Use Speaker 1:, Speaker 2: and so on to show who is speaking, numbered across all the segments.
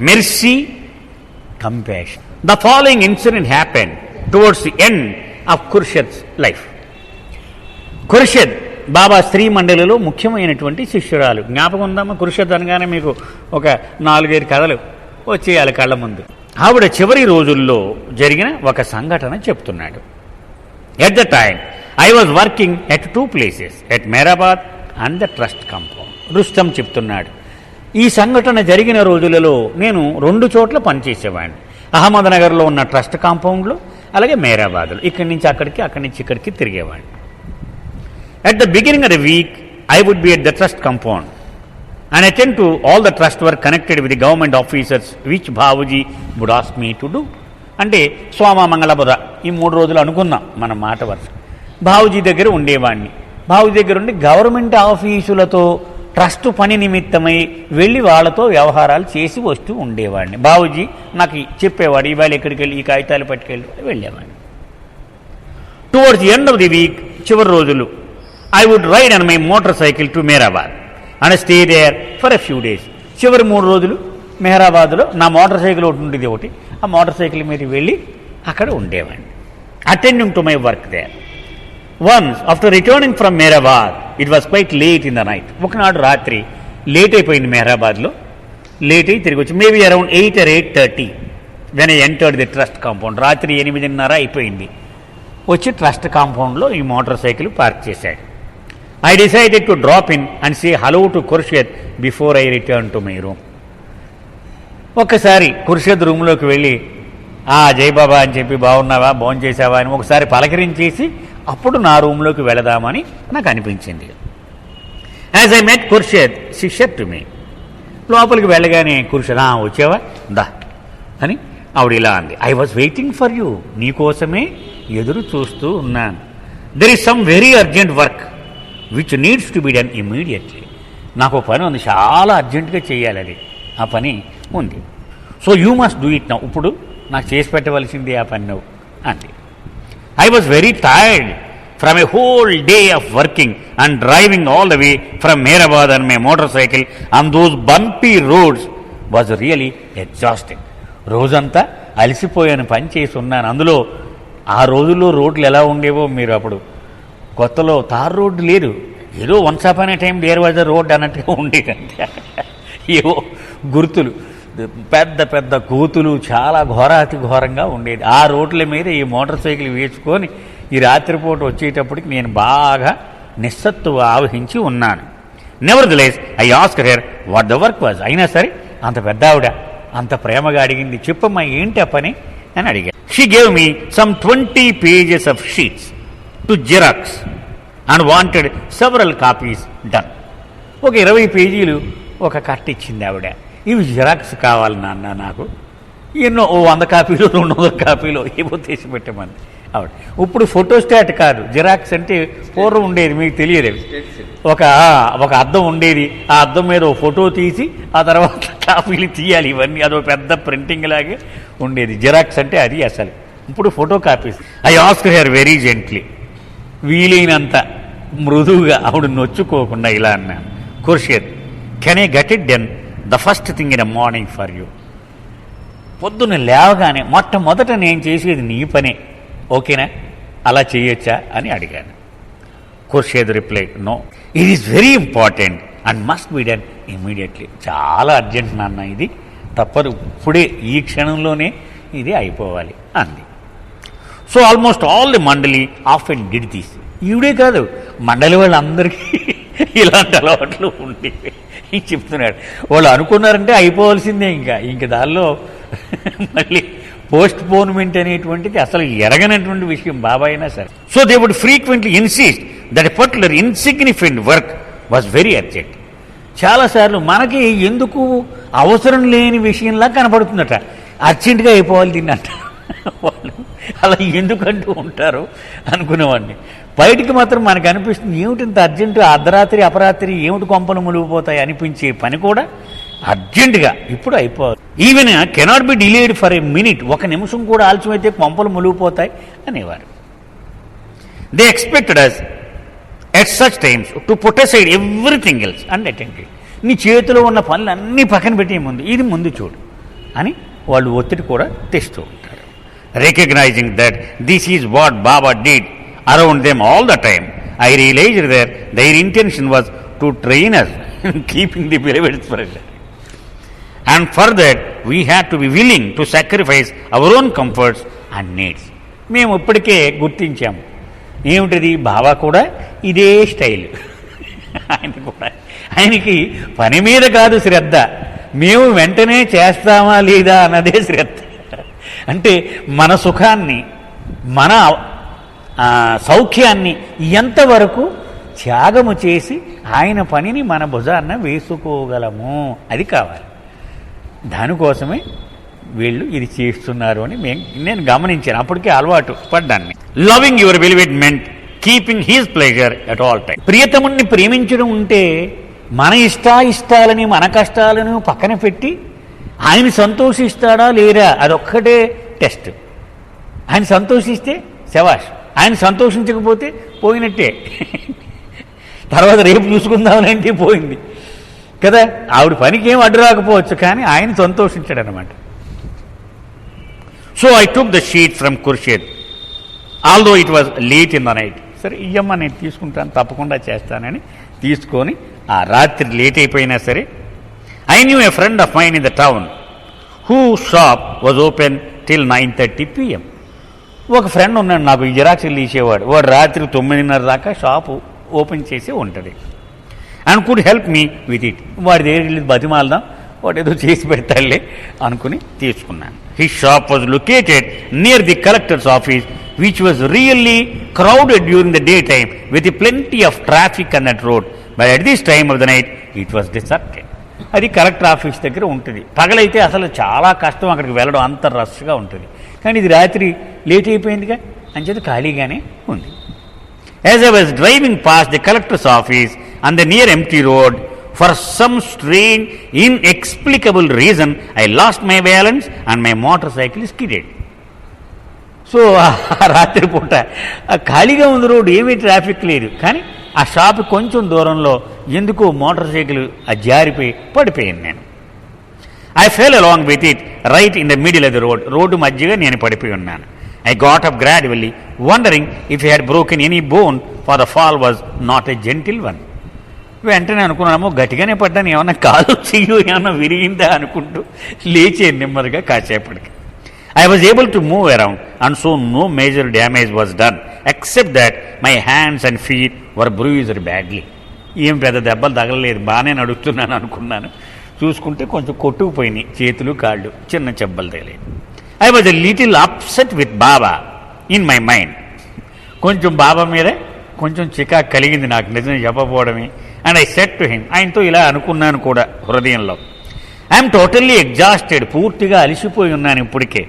Speaker 1: mercy, compassion. The following incident happened towards the end of Khurshed's life. ఖుర్షద్ బాబా స్త్రీ మండలిలో ముఖ్యమైనటువంటి శిష్యురాలు. జ్ఞాపకం ఉందమ్మా? ఖుర్షద్ అనగానే మీకు ఒక 4-5 కథలు వచ్చేయాలి కళ్ళ ముందు. ఆవిడ చివరి రోజుల్లో జరిగిన ఒక సంఘటన చెప్తున్నాడు. At the time I was working at 2 places, at Meherabad and the trust compound. Rustam చెప్తున్నాడు, ఈ సంఘటన జరిగిన రోజులలో నేను 2 చోట్ల పనిచేసేవాడిని. అహ్మద్నగర్లో ఉన్న ట్రస్ట్ కాంపౌండ్లో, అలాగే మేరాబాద్లో. ఇక్కడి నుంచి అక్కడికి, అక్కడి నుంచి ఇక్కడికి తిరిగేవాడిని. At the beginning of the week, I would be at the trust compound and attend to all the trust work connected with the government officers which Bhavuji would ask me to do. అంటే సోమ మంగళ బుధ ఈ 3 రోజులు అనుకున్నాం మన మాట వరుస. బావుజీ దగ్గర ఉండేవాడిని. బావుజీ దగ్గర ఉండి గవర్నమెంట్ ఆఫీసులతో ట్రస్ట్ పని నిమిత్తమై వెళ్ళి వాళ్ళతో వ్యవహారాలు చేసి వస్తూ ఉండేవాడిని. బావుజీ నాకు చెప్పేవాడు, ఇవాళ ఎక్కడికి వెళ్ళి ఈ కాగితాలు పట్టుకెళ్ళి వెళ్ళేవాడిని. Towards the end of the week, చివరి రోజులు, I would ride on my motorcycle to Mehrabad and stay there for a few days. చివరి 3 రోజులు మెహరాబాద్లో నా మోటార్ సైకిల్ ఒకటి ఉండేది. ఆ మోటార్ సైకిల్ మీద వెళ్ళి అక్కడ ఉండేవాడిని. Attending to my work there. Once after returning from Meherabad, it was quite late in the night. ఒకనాడు రాత్రి లేట్ అయిపోయింది మెహరాబాద్లో. లేట్ అయి తిరిగి వచ్చి maybe around 8 or 8:30 when I entered the trust compound. రాత్రి 8:30 అయిపోయింది. వచ్చి ట్రస్ట్ కాంపౌండ్లో ఈ మోటార్ సైకిల్ పార్క్ చేశాడు. I decided to drop in and say hello to Khurshad before I returned to my room. ఒక్కసారి ఖుర్షద్ రూమ్లోకి వెళ్ళి జయబాబా అని చెప్పి, బాగున్నావా, భోజనం చేసావా అని ఒకసారి పలకరించేసి అప్పుడు నా రూమ్లోకి వెళదామని నాకు అనిపించింది. As I met Khurshed, she said to me. లోపలికి వెళ్ళగానే ఖుర్షద్, వచ్చావా దా అని ఆవిడ ఇలా అంది. I was waiting for you, నీకోసమే ఎదురు చూస్తూ ఉన్నాను. There is some very urgent work which needs to be done immediately. నాకు పని ఉంది, చాలా అర్జెంటుగా చేయాలి, అది ఆ పని ఉంది. So you must do it now. ఇప్పుడు నాకు చేసి పెట్టవలసింది ఆ పని నువ్వు అంది. I was very tired from A whole day of working and driving all the way from Meherabad and my motor cycle on those bumpy roads was really exhausting. రోజంతా అలసిపోయాను, పని చేసి ఉన్నాను. అందులో ఆ రోజుల్లో రోడ్లు ఎలా ఉండేవో, మీరు అప్పుడు కొత్తలో తార్ రోడ్డు లేదు, ఏదో once upon a time there was a road అన్నట్టుగా ఉండేదంటే, ఏవో గుర్తులు, పెద్ద పెద్ద కోతులు, చాలా ఘోరాతి ఘోరంగా ఉండేది. ఆ రోడ్ల మీద ఈ మోటార్ సైకిల్ వేసుకొని ఈ రాత్రిపూట వచ్చేటప్పటికి నేను బాగా నిస్సత్తువ ఆవహించి ఉన్నాను. Nevertheless I asked her what the work was. అయినా సరే అంత పెద్ద ఆవిడ అంత ప్రేమగా అడిగింది, చెప్పమ్మా ఏంటి ఆ పని అని అడిగాను. She gave me some 20 pages of sheets to xerox and wanted several copies done. ఒక 20 పేజీలు ఒక కట్ట ఇచ్చింది ఆవిడ. ఇవి జిరాక్స్ కావాలి నాన్న నాకు, ఎన్నో 100 కాపీలు 200 కాపీలు ఏవో తీసి పెట్టమంది ఆవిడ. ఇప్పుడు ఫోటోస్టాట్ కాదు, జిరాక్స్ అంటే పూర్వం ఉండేది, మీకు తెలియదు. ఒక అద్దం ఉండేది, ఆ అద్దం మీద ఒక ఫోటో తీసి ఆ తర్వాత కాపీలు తీయాలి. ఇవన్నీ అదో పెద్ద ప్రింటింగ్ లాగే ఉండేది. జిరాక్స్ అంటే అది అసలు. ఇప్పుడు photo copies. I asked her very gently, వీలైనంత మృదువుగా, ఆవిడ నొచ్చుకోకుండా ఇలా అన్నాను. Khurshed, can I get it done the first thing in the morning for you. పొద్దున్న లేవగానే మొట్టమొదట నేను చేసేది నీ పనే, ఓకేనా, అలా చేయొచ్చా అని అడిగాను. Khurshid reply, no, it is very important and must be done immediately. చాలా అర్జెంట్ నాన్న, ఇది తప్పదు, ఇప్పుడే ఈ క్షణంలోనే ఇది అయిపోవాలి అంది. So almost all the mandali off and did this. ఈవిడే కాదు, మండలి వాళ్ళందరికీ ఇలాంటి అలవాట్లు ఉండేవి చెప్తున్నాడు. వాళ్ళు అనుకున్నారంటే అయిపోవాల్సిందే. ఇంకా దానిలో మళ్ళీ పోస్ట్ పోన్మెంట్ అనేటువంటిది అసలు ఎరగనటువంటి విషయం బాబా అయినా సరే. So they would frequently insist that a particular insignificant work was very urgent. చాలాసార్లు మనకి ఎందుకు అవసరం లేని విషయంలా కనపడుతుందట, అర్జెంటుగా అయిపోవాలి దీన్ని అంట. వాళ్ళు అలా ఎందుకంటూ ఉంటారు అనుకునేవాడిని. బయటికి మాత్రం మనకు అనిపిస్తుంది, ఏమిటి ఇంత అర్జెంటు, అర్ధరాత్రి అపరాత్రి ఏమిటి కొంపలు మునిగిపోతాయి అనిపించే పని కూడా అర్జెంటుగా ఇప్పుడు అయిపోవాలి. Even cannot be delayed for a minute. 1 నిమిషం కూడా ఆలస్యమైతే కొంపలు మునిగిపోతాయి అనేవారు. They expected us at such times to put aside everything else and attend it. నీ చేతిలో ఉన్న పనులన్నీ పక్కన పెట్టే ముందు ఇది ముందు చూడు, అని వాళ్ళు ఒత్తిడి కూడా తెస్తూ ఉంటారు. Recognizing that this is what Baba did around them all the time, I realized that their intention was to train us in keeping the beloved spirit. And for that we had to be willing to sacrifice our own comforts and needs. మేము ఇప్పటికే గుర్తించాము ఏమిటది, బాబా కూడా ఇదే style. ఆయనకి పని మీద కాదు శ్రద్ధ, మేము వెంటనే చేస్తామా లేదా అన్నదే శ్రద్ధ. అంటే మన సుఖాన్ని, మన సౌఖ్యాన్ని ఎంతవరకు త్యాగము చేసి ఆయన పనిని మన భుజాన్న వేసుకోగలము, అది కావాలి. దానికోసమే వీళ్ళు ఇది చేస్తున్నారు అని నేను గమనించాను. అప్పటికే అలవాటు పడ్డాన్ని. Loving your beloved meant keeping his pleasure at all time. ప్రియతముని ప్రేమించడం ఉంటే మన ఇష్టాలని మన కష్టాలను పక్కన పెట్టి ఆయన సంతోషిస్తాడా లేరా అదొక్కటే టెస్ట్. ఆయన సంతోషిస్తే శవాష్, ఆయన సంతోషించకపోతే పోయినట్టే. తర్వాత రేపు చూసుకుందామనంటే పోయింది కదా. ఆవిడ పనికి ఏం అడ్డు రాకపోవచ్చు, కానీ ఆయన సంతోషించాడనమాట. So I took the sheet from Khurshid although it was late in the night. సరే ఇయ్యమ్మ నేను తీసుకుంటాను, తప్పకుండా చేస్తానని తీసుకొని ఆ రాత్రి లేట్ అయిపోయినా సరే, I knew a friend of mine in the town who shop was open till 9:30 PM. ఒక ఫ్రెండ్ ఉన్నాడు నాకు, జిరాక్స్లు తీసేవాడు. వాడు రాత్రి 9:30 దాకా షాపు ఓపెన్ చేసి ఉంటుంది. And could help me with it. వాడి దగ్గరికి వెళ్ళి బతిమాలదాం, వాడు ఏదో చేసి పెడతాడులే అనుకుని తీసుకున్నాను. His shop was located near the collector's office which was really crowded during the daytime with plenty of traffic on that road, but at this time of the night it was deserted. అది collector office దగ్గర ఉంటుంది. పగలైతే అసలు చాలా కష్టం అక్కడికి వెళ్ళడం, అంత రష్గా ఉంటుంది. కానీ ఇది రాత్రి లేట్ అయిపోయిందిగా అంచేది ఖాళీగానే ఉంది. As I was driving past the collector's office on the near empty road, for some strange inexplicable reason I lost my balance and my motorcycle skidded. So రాత్రిపూట ఖాళీగా ఉంది రోడ్డు, ఏమీ ట్రాఫిక్ లేదు, కానీ ఆ షాప్ కొంచెం దూరంలో ఎందుకో మోటార్ సైకిల్ జారిపోయి పడిపోయాను నేను. I fell along with it right in the middle of the road. Road మధ్యగా నేను పడిపోయి ఉన్నాను. I got up gradually wondering if I had broken any bone, for the fall was not a gentle one. వెంటనే అనుకున్నాము గట్టిగానే పడ్డాను, ఏమన్నా కాలు చెయ్యు ఏమన్నా విరిగిందా అనుకుంటూ లేచే నెమ్మదిగా కాసేపటికి. I was able to move around and so no major damage was done except that my hands and feet were bruised badly. ఏం పెద్ద దెబ్బలు తగలలేదు, బాగానే నడుస్తున్నాను అనుకున్నాను. చూసుకుంటే కొంచెం కొట్టుకుపోయినాయి చేతులు కాళ్ళు, చిన్న చెబ్బలు తగలేదు. I was a little upset with Baba in my mind. కొంచెం బాబా మీద కొంచెం చికాకు కలిగింది నాకు, నిజం చెప్పకపోవడమే. And I said to him, ఆయనతో ఇలా అనుకున్నాను కూడా హృదయంలో, ఐఎమ్ టోటల్లీ ఎగ్జాస్టెడ్, పూర్తిగా అలిసిపోయి ఉన్నాను ఇప్పటికే.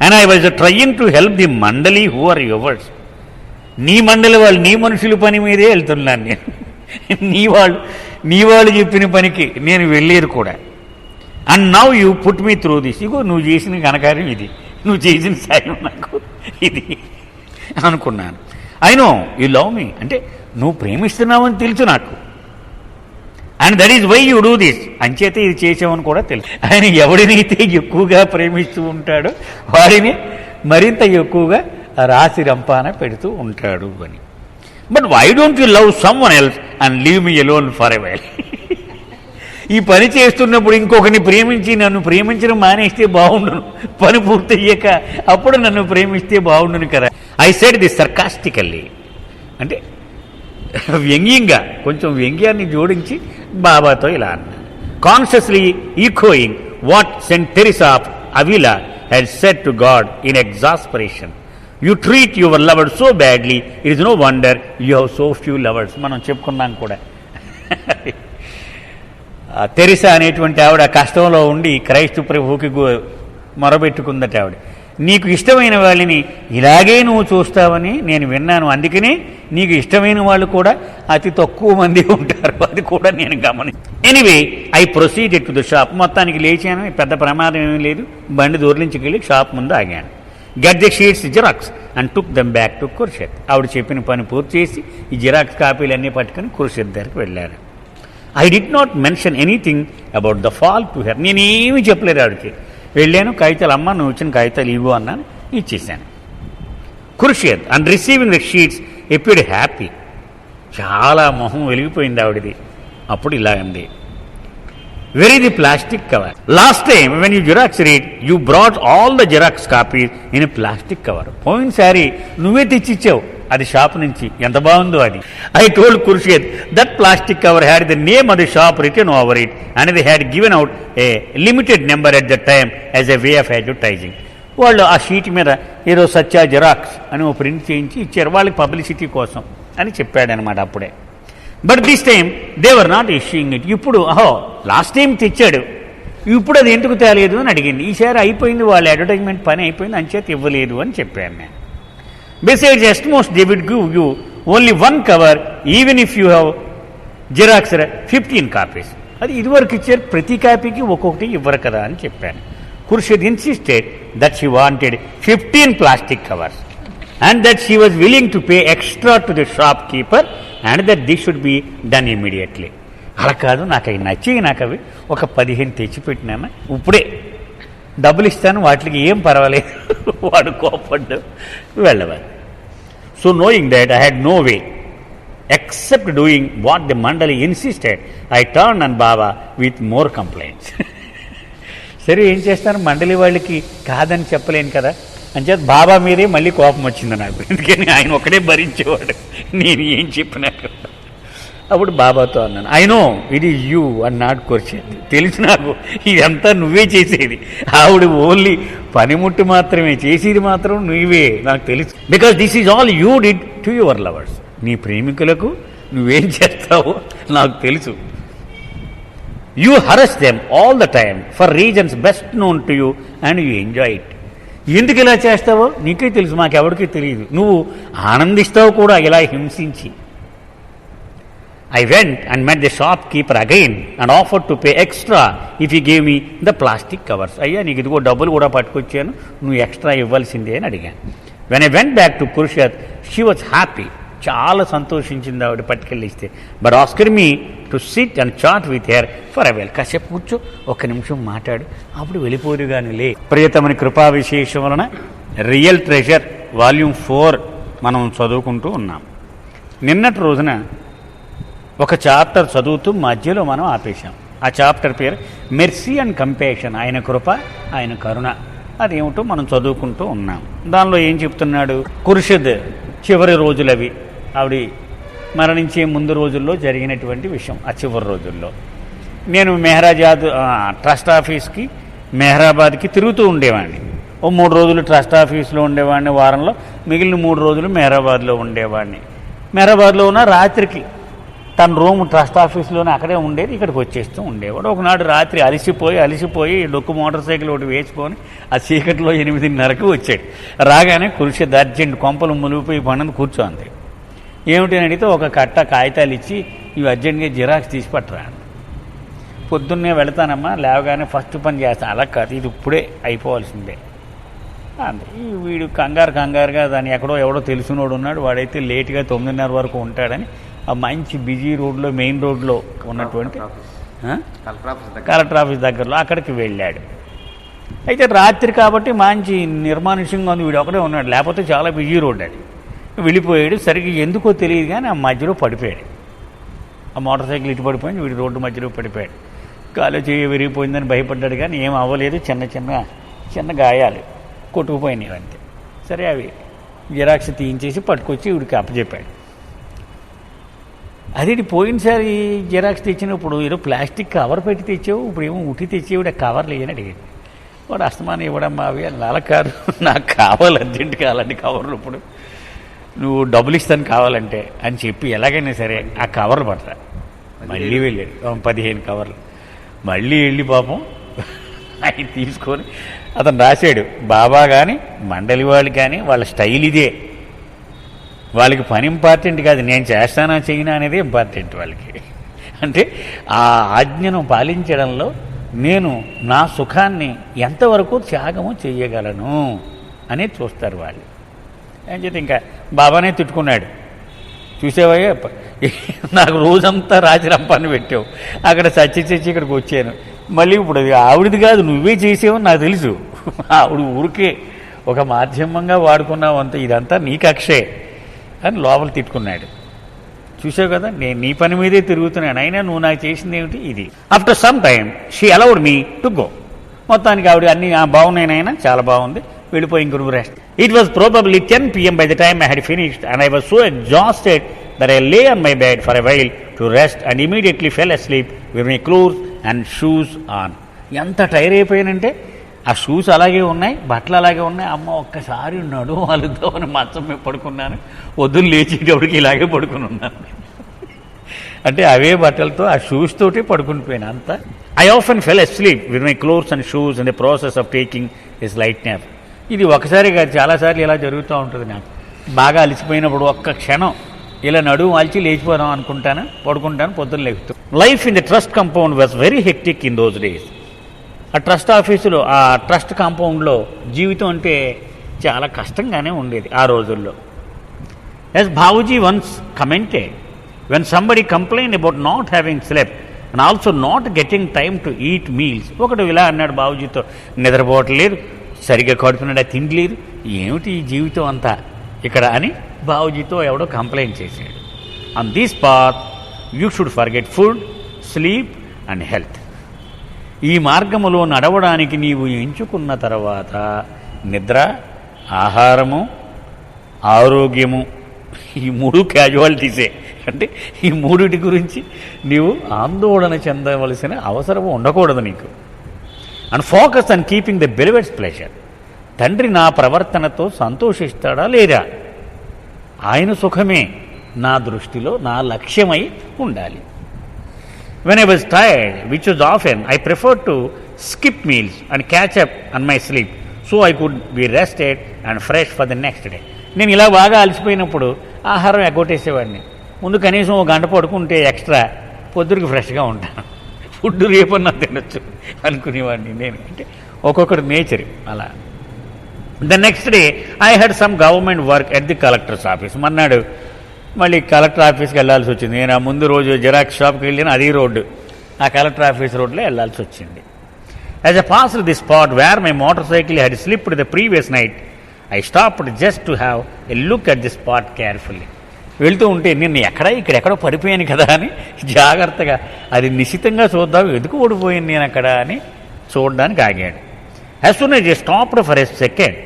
Speaker 1: And I was trying to help the మండలి హూ ఆర్ యువర్స్. నీ మండలి వాళ్ళు, నీ మనుషుల పని మీదే వెళ్తున్నాను నేను. నీ వాళ్ళు చెప్పిన పనికి నేను వెళ్ళేది కూడా. And now you put me through this. ఇగో నువ్వు చేసిన ఘనకార్యం ఇది, నువ్వు చేసిన సాయం నాకు ఇది అనుకున్నాను. I know you love me, అంటే నువ్వు ప్రేమిస్తున్నావని తెలుసు నాకు. And that is why you do this, అంచేతే ఇది చేసామని కూడా తెలుసు. ఆయన ఎవడినైతే ఎక్కువగా ప్రేమిస్తూ ఉంటాడో వాడిని మరింత ఎక్కువగా రాసి రంపాన పెడుతూ ఉంటాడు అని. But why don't you love someone else and leave me alone for a while. ఈ పని చేస్తున్నప్పుడు ఇంకొకరిని ప్రేమించి నన్ను ప్రేమించడం మానేస్తే బాగుండును, పని పూర్తయ్యాక అప్పుడు నన్ను ప్రేమిస్తే బాగుండును కదా. ఐ సెడ్ దిస్ సర్కాస్టికల్లీ, అంటే వ్యంగ్యంగా, కొంచెం వ్యంగ్యాన్ని జోడించి బాబాతో ఇలా అన్నా. Consciously echoing what Saint Teresa of Avila had said to God in exasperation, you treat your lovers so badly, it is no wonder you have so few lovers. మనం చెప్పుకున్నాం కూడా. తెరిసా అనేటువంటి ఆవిడ కష్టంలో ఉండి క్రైస్తవ ప్రభువుకి మొరబెట్టుకుందట. ఆవిడ, నీకు ఇష్టమైన వాళ్ళని ఇలాగే నువ్వు చూస్తావని నేను విన్నాను, అందుకనే నీకు ఇష్టమైన వాళ్ళు కూడా అతి తక్కువ మంది ఉంటారు, అది కూడా నేను గమనించాను. Anyway I proceeded to the shop. మొత్తానికి లేచాను, పెద్ద ప్రమాదం ఏమీ లేదు. బండి దూరలించుకెళ్ళి షాప్ ముందు ఆగాను. Get the sheets xerox and took them back to Khurshid. ఆవిడ చెప్పిన పని పూర్తి చేసి ఈ జిరాక్స్ కాపీలన్నీ పట్టుకుని ఖుర్షీద్ దగ్గరికి వెళ్ళారు. I did not mention anything about the fall to her. నేనేమీ చెప్పలేదు ఆవిడకి. వెళ్ళాను, కాగితాలు అమ్మ నువ్వు ఇచ్చిన కాగితాలు ఇవ్వు అన్నాను, ఇచ్చేసాను. Khurshid and receiving the sheets ఎప్పుడు హ్యాపీ, చాలా మొహం వెలిగిపోయింది ఆవిడది. అప్పుడు ఇలా ఉంది, very the plastic cover. Last time when you xerox read you brought all the xerox copies in a plastic cover. పోయినసారి నువ్వే తెచ్చిచ్చావు అది షాప్ నుంచి, ఎంత బాగుందో అది. I told Khurshid that plastic cover had the name of the shop return over it and they had given out a limited number at the time as a way of advertising. వాళ్ళు ఆ sheet మీద ఏదో సత్య xerox అని ఓ print చేయించి ఇచ్చారు, వాళ్ళకి publicity కోసం అని చెప్పాడనమాట అప్పుడే. But this time they were not issuing it. ఇప్పుడు లాస్ట్ టైం తెచ్చాడు, ఇప్పుడు అది ఎందుకు తేలేదు అని అడిగింది. ఈసారి అయిపోయింది, వాళ్ళ అడ్వర్టైజ్మెంట్ పని అయిపోయింది, అంచేత ఇవ్వలేదు అని చెప్పాను నేను. Besides at most they will give you only one cover even if you have xerox 15 copies. అది ఇదివరకు ఇచ్చారు, ప్రతి కాపీకి ఒక్కొక్కటి ఇవ్వరు కదా అని చెప్పాను. Khurshid insisted that she wanted 15 plastic covers and that she was willing to pay extra to the shopkeeper and that this should be done immediately. అలా కాదు, నాకు అవి నచ్చేవి, నాకు అవి ఒక 15 తెచ్చిపెట్టినామా, ఇప్పుడే డబ్బులు ఇస్తాను, వాటికి ఏం పర్వాలేదు. వాడు కోపడ్డు వెళ్ళవాలి. So knowing that I had no way except doing what the mandali insisted, I turn and Baba with more complaints. సరే ఏం చేస్తాను, మండలి వాళ్ళకి కాదని చెప్పలేను కదా, అంచేత బాబా మీదే మళ్ళీ కోపం వచ్చింది నాకు. ఎందుకని ఆయన ఒకడే భరించేవాడు నేను ఏం చెప్పినాక. అప్పుడు బాబాతో అన్నాను, I know it is you and not Khurshid. తెలుసు నాకు ఇదంతా నువ్వే చేసేది, ఆవిడ ఓన్లీ పనిముట్టు మాత్రమే, చేసేది మాత్రం నువ్వే, నాకు తెలుసు. Because this is all you did to your lovers. నీ ప్రేమికులకు నువ్వేం చేస్తావో నాకు తెలుసు. You harass them all the time for reasons best known to you and you enjoy it. ఎందుకు ఇలా చేస్తావో నీకే తెలుసు, మాకెవరికీ తెలియదు. నువ్వు ఆనందిస్తావు కూడా ఇలా హింసించి. I went and met the shop keeper again and offer to pay extra if you gave me the plastic covers. అయ్యా నీకు ఇదిగో డబ్బులు కూడా పట్టుకొచ్చాను, నువ్వు ఎక్స్ట్రా ఇవ్వాల్సిందే అని అడిగాను. When I went back to Khurshid she was happy, చాలా సంతోషించింది ఆవిడ పట్టుకెళ్ళి ఇస్తే. But asked me to sit and chat with her for a while. కాసేపు కూర్చో, ఒక్క నిమిషం మాట్లాడు, అప్పుడు వెళ్ళిపోరు కానీ లే. ప్రియతమని కృపా విశేషం వలన రియల్ ట్రెజర్ వాల్యూమ్ 4 మనం చదువుకుంటూ ఉన్నాం. నిన్నటి రోజున ఒక చాప్టర్ చదువుతూ మధ్యలో మనం ఆపేశాం. ఆ చాప్టర్ పేరు మెర్సీ అండ్ కంపాషన్, ఆయన కృప ఆయన కరుణ. అదేమిటో మనం చదువుకుంటూ ఉన్నాం. దానిలో ఏం చెప్తున్నాడు, ఖుర్షిద్ చివరి రోజులవి, ఆవిడ మరణించే ముందు రోజుల్లో జరిగినటువంటి విషయం. ఆ చివరి రోజుల్లో నేను మెహరాజాద్ ట్రస్ట్ ఆఫీస్కి మెహరాబాద్కి తిరుగుతూ ఉండేవాడిని. ఓ 3 రోజులు ట్రస్ట్ ఆఫీస్లో ఉండేవాడిని వారంలో, మిగిలిన 3 రోజులు మెహరాబాద్లో ఉండేవాడిని. మెహరాబాద్లో ఉన్న రాత్రికి తన రూమ్ ట్రస్ట్ ఆఫీస్లోనే అక్కడే ఉండేది, ఇక్కడికి వచ్చేస్తూ ఉండేవాడు. ఒకనాడు రాత్రి అలిసిపోయి డొక్కు మోటార్ సైకిల్ ఒకటి వేసుకొని ఆ చీకట్లో 8:30కి వచ్చాడు. రాగానే ఖుర్షిద్ అర్జెంట్ కొంపలు మునిగిపోయి పన్నది కూర్చోంది. ఏమిటి అని అడిగితే ఒక కట్ట కాగితాలు ఇచ్చి ఇవి అర్జెంట్గా జిరాక్స్ తీసి పట్టరా. పొద్దున్నే వెళతానమ్మా, లేవగానే ఫస్ట్ పని చేస్తాను. అలా కాదు, ఇది ఇప్పుడే అయిపోవాల్సిందే అంతే. వీడు కంగారుగా దాన్ని ఎవడో తెలిసినోడు ఉన్నాడు, వాడైతే లేట్గా 9:30 వరకు ఉంటాడని ఆ మంచి బిజీ రోడ్లో, మెయిన్ రోడ్లో ఉన్నటువంటి కలెక్టర్ ఆఫీస్ దగ్గరలో అక్కడికి వెళ్ళాడు. అయితే రాత్రి కాబట్టి మంచి నిర్మానుష్యంగా ఉంది, వీడు ఒకడే ఉన్నాడు, లేకపోతే చాలా బిజీ రోడ్ అది. వెళ్ళిపోయాడు. సరిగ్గా ఎందుకో తెలియదు కానీ ఆ మధ్యలో పడిపోయాడు. ఆ మోటార్ సైకిల్ ఇటు పడిపోయింది, వీడి రోడ్డు మధ్యలో పడిపోయాడు. కాలు చేయి విరిగిపోయిందని భయపడ్డాడు కానీ ఏం అవ్వలేదు, చిన్న గాయాలు కొట్టుకుపోయినాయి అంతే. సరే అవి జిరాక్స్ తీయించేసి పట్టుకొచ్చి వీడికి అప్పచెప్పాడు. అది పోయినసారి జిరాక్స్ తెచ్చినప్పుడు ఏదో ప్లాస్టిక్ కవర్ పెట్టి తెచ్చావు, ఇప్పుడు ఏమో ఉట్టి తెచ్చేవాడు, ఆ కవర్లు లేని అడిగాడు. వాడు అస్తమానం ఇవ్వడమ్మా అవి అలా కాదు, నాకు కావాలి అర్జెంట్ కావాలండి కవర్లు, ఇప్పుడు నువ్వు డబ్బులు ఇస్తాను కావాలంటే అని చెప్పి ఎలాగైనా సరే ఆ కవర్లు పడతా. మళ్ళీ వెళ్ళాడు 15 కవర్లు. మళ్ళీ వెళ్ళి పాపం అవి తీసుకొని అతను రాశాడు. బాబా కానీ మండలి వాళ్ళు కానీ వాళ్ళ స్టైల్ ఇదే, వాళ్ళకి పని ఇంపార్టెంట్ కాదు, నేను చేస్తానా చేయనా అనేది ఇంపార్టెంట్ వాళ్ళకి. అంటే ఆ ఆజ్ఞను పాలించడంలో నేను నా సుఖాన్ని ఎంతవరకు త్యాగము చేయగలను అనేది చూస్తారు వాళ్ళు. అని చెప్పి ఇంకా బాబానే తిట్టుకున్నాడు, చూసేవయ్యా నాకు రోజంతా రాజరంపాన్ని పెట్టావు, అక్కడ చచ్చి ఇక్కడికి వచ్చాను, మళ్ళీ ఇప్పుడు అది ఆవిడది కాదు, నువ్వే చేసేవని నాకు తెలుసు, ఆవిడ ఊరికే ఒక మాధ్యమంగా వాడుకున్నావు అంత, ఇదంతా నీ కక్షే అని లోపల తిట్టుకున్నాడు. చూసావు కదా, నేను నీ పని మీదే తిరుగుతున్నాను, అయినా నువ్వు నాకు చేసింది ఏమిటి ఇది. ఆఫ్టర్ సమ్ టైమ్ షీ అలౌడ్ మీ టు గో. మొత్తానికి ఆవిడ అన్ని బాగున్నాయినైనా, చాలా బాగుంది, వెళ్ళిపోయి ఇంక నువ్వు rest. It was probably 10 PM by the time I had finished and I was so exhausted that I lay on my bed for a while to rest and immediately fell asleep with my clothes and shoes on. ఎంత tire అయిపోయానంటే ఆ shoes అలాగే ఉన్నాయి, బట్టలు అలాగే ఉన్నాయి. అమ్మ ఒక్కసారి ఉన్నాడు వాళ్ళతో అని మంచం మీద పడుకున్నాను, వద్దులు లేచేటప్పటికి ఇలాగే పడుకుని ఉన్నాను. అంటే అవే బట్టలతో ఆ షూస్ తోటి పడుకుని పోయాను అంతా. I often fell asleep with my clothes and shoes in the process of taking this light nap. ఇది ఒకసారి కాదు, చాలాసార్లు ఇలా జరుగుతూ ఉంటుంది నాకు. బాగా అలసిపోయినప్పుడు ఒక్క క్షణం ఇలా నడుము వాల్చి లేచిపోదాం అనుకుంటాను, పడుకుంటాను, పొద్దున్న లేపుతూ. Life in the trust compound was very hectic in those days. ఆ ట్రస్ట్ ఆఫీసులో, ఆ ట్రస్ట్ కాంపౌండ్లో జీవితం అంటే చాలా కష్టంగానే ఉండేది ఆ రోజుల్లో. As Babuji once commented when somebody complaint about not having slept and also not getting time to eat meals. ఒకడు ఇలా అన్నాడు బాబూజీతో, నిద్రపోవట్లేదు, సరిగ్గా కడుపునడా తిండిలేదు, ఏమిటి ఈ జీవితం అంతా ఇక్కడ అని బాబూజీతో ఎవడో కంప్లైంట్ చేశాడు. On this path you should forget food, sleep and health. ఈ మార్గములో నడవడానికి నీవు ఎంచుకున్న తర్వాత నిద్ర, ఆహారము, ఆరోగ్యము, ఈ 3 క్యాజువాలిటీసే. అంటే ఈ 3 గురించి నీవు ఆందోళన చెందవలసిన అవసరం ఉండకూడదు నీకు. And focus on keeping the believers pleasure. తండ్రి నా ప్రవర్తనతో సంతోషిస్తాడా లేదా, ఆయన సుఖమే నా దృష్టిలో నా లక్ష్యమై ఉండాలి. When I was tired, which was often, I preferred to skip meals and catch up on my sleep so I could be rested and fresh for the next day. నేను ఇలా బాగా అలసిపోయినప్పుడు ఆహారం ఎగ్గొట్టేసేవాడిని. ముందు కనీసం 1 గంట పడుకుంటే ఎక్స్ట్రా పొద్దురికి ఫ్రెష్గా ఉంటాను, ఫుడ్ రేపన్నా తినొచ్చు అనుకునేవాడిని నేను. అంటే ఒక్కొక్కటి నేచర్ అలా. The next day I had some government work at the collector's office. మన్నాడు మళ్ళీ కలెక్టర్ ఆఫీస్కి వెళ్ళాల్సి వచ్చింది. నేను ఆ ముందు రోజు జిరాక్స్ షాప్కి వెళ్ళిన అదే రోడ్డు, ఆ కలెక్టర్ ఆఫీస్ రోడ్లో వెళ్ళాల్సి వచ్చింది. As I passed the spot where my motor cycle had slipped the previous night I stopped just to have a look at the spot carefully. వెళ్తూ ఉంటే నేను ఇక్కడెక్కడో పడిపోయాను కదా అని జాగ్రత్తగా అది నిశితంగా చూద్దాం, ఎందుకు ఓడిపోయాను నేను అక్కడ అని చూడడానికి ఆగాడు. As soon as I stopped for a second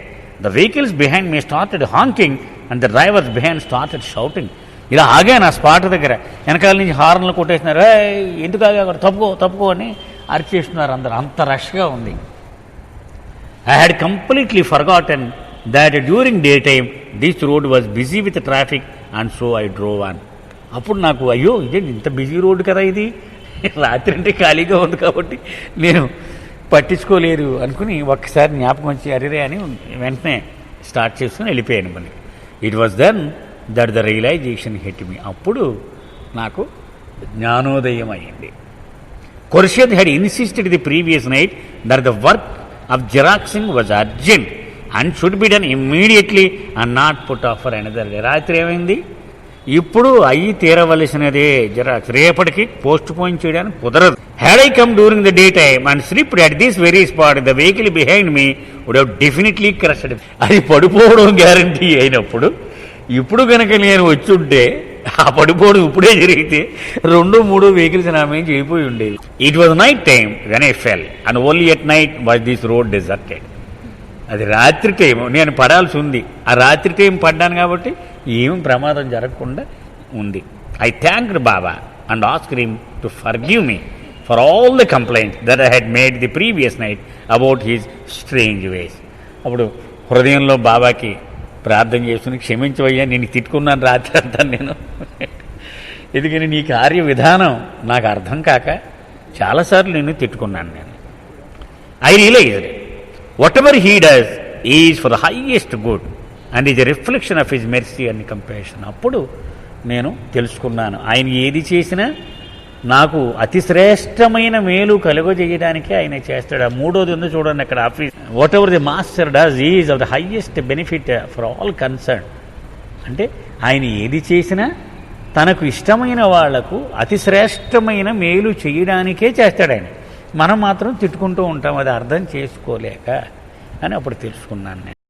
Speaker 1: the vehicles behind me started Hawking and the drivers behind started shouting. ఇలా ఆగాను ఆ స్పాట్ దగ్గర, వెనకాల నుంచి హార్న్లు కొట్టేస్తున్నారు, ఎందుకు ఆగా, అక్కడ తప్పుకో అని అరిచేస్తున్నారు అందరు, అంత రష్గా ఉంది. I had completely forgotten that during daytime this road was busy with traffic and so I drove on. అప్పుడు నాకు అయ్యో ఇదే ఇంత బిజీ రోడ్డు కదా ఇది, రాత్రి అంటే ఖాళీగా ఉంది కాబట్టి నేను పట్టించుకోలేదు అనుకుని ఒక్కసారి జ్ఞాపకం వచ్చి అరిరే అని వెంటనే స్టార్ట్ చేసుకుని వెళ్ళిపోయాను మళ్ళీ. It was then that the realization hit me. అప్పుడు నాకు జ్ఞానోదయం అయ్యింది. ఖుర్షద్ had insisted the previous night that the work of xeroxing was urgent and should be done immediately and not put off for another day. రాత్రి ఏమైంది, ఇప్పుడు అయ్యి తీరవలసినదే xerox, రేపటికి పోస్ట్ పోన్ చేయడానికి కుదరదు. Had I come during the day time and slipped at this very spot the vehicle behind me would have definitely crushed. అది పడిపోవడం గ్యారంటీ అయినప్పుడు ఇప్పుడు కనుక నేను వచ్చుంటే ఆ పడిపోవడం ఇప్పుడే జరిగితే 2-3 వెహికల్స్ నా మీద అయిపోయి ఉండేవి. It was night time when I fell and only at night was this road deserted. అది రాత్రి టైం నేను పడాల్సి ఉంది, ఆ రాత్రి టైం పడ్డాను కాబట్టి ఏం ప్రమాదం జరగకుండా ఉంది. I thanked Baba and asked him to forgive me for all the complaints that I had made the previous night about his strange ways. అప్పుడు హృదయంలో బాబాకి ప్రార్థన చేసుకుని, క్షమించవయ్యా నేను తిట్టుకున్నాను రాత్రి అంతా నేను, ఎందుకని నీ కార్య విధానం నాకు అర్థం కాక చాలాసార్లు నేను తిట్టుకున్నాను. నేను I realized whatever he does is for the highest good and is a reflection of his mercy and compassion. అప్పుడు నేను తెలుసుకున్నాను, ఆయన ఏది చేసినా నాకు అతి శ్రేష్టమైన మేలు కలుగజేయడానికే ఆయన చేస్తాడు. ఆ 3వది ఉందో చూడండి అక్కడ office. What ever the master does is of the highest benefit for all concern. అంటే ఆయన ఏది చేసినా తనకు ఇష్టమైన వాళ్లకు అతి శ్రేష్టమైన మేలు చేయడానికే చేస్తాడు ఆయన. మనం మాత్రం తిట్టుకుంటూ ఉంటాం, అది అర్థం చేసుకోలేక అని అప్పుడు తెలుసుకున్నాను నేను.